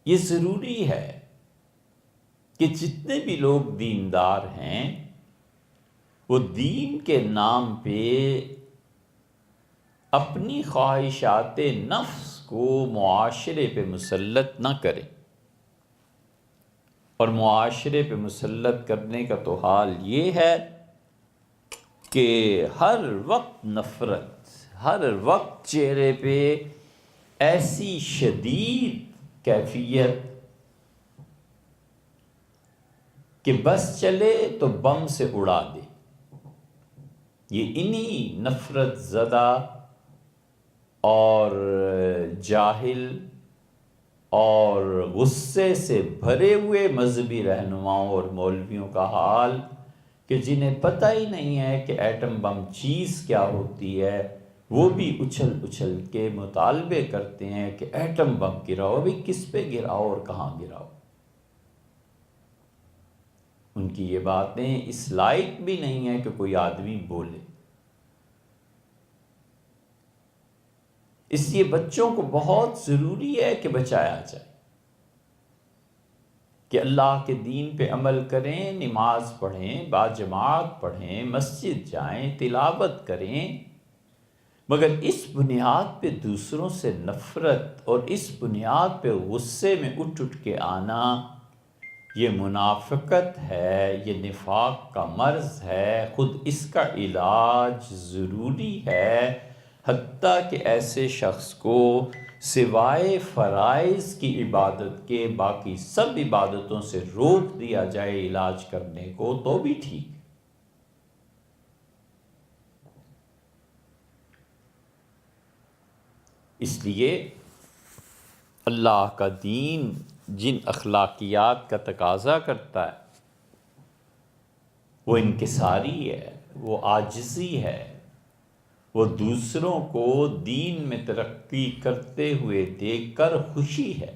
یہ ضروری ہے کہ جتنے بھی لوگ دیندار ہیں وہ دین کے نام پہ اپنی خواہشات نفس کو معاشرے پہ مسلط نہ کریں، اور معاشرے پہ مسلط کرنے کا تو حال یہ ہے کہ ہر وقت نفرت، ہر وقت چہرے پہ ایسی شدید کیفیت کہ بس چلے تو بم سے اڑا دے۔ یہ انہی نفرت زدہ اور جاہل اور غصے سے بھرے ہوئے مذہبی رہنماؤں اور مولویوں کا حال کہ جنہیں پتہ ہی نہیں ہے کہ ایٹم بم چیز کیا ہوتی ہے، وہ بھی اچھل اچھل کے مطالبے کرتے ہیں کہ ایٹم بم گراؤ۔ ابھی کس پہ گراؤ اور کہاں گراؤ؟ ان کی یہ باتیں اس لائق بھی نہیں ہے کہ کوئی آدمی بولے۔ اس لیے بچوں کو بہت ضروری ہے کہ بچایا جائے، کہ اللہ کے دین پہ عمل کریں، نماز پڑھیں، باجماعت پڑھیں، مسجد جائیں، تلاوت کریں، مگر اس بنیاد پہ دوسروں سے نفرت اور اس بنیاد پہ غصے میں اٹھ کے آنا، یہ منافقت ہے، یہ نفاق کا مرض ہے۔ خود اس کا علاج ضروری ہے، حتیٰ کہ ایسے شخص کو سوائے فرائض کی عبادت کے باقی سب عبادتوں سے روک دیا جائے علاج کرنے کو تو بھی ٹھیک۔ اس لیے اللہ کا دین جن اخلاقیات کا تقاضا کرتا ہے وہ انکساری ہے، وہ عاجزی ہے، وہ دوسروں کو دین میں ترقی کرتے ہوئے دیکھ کر خوشی ہے۔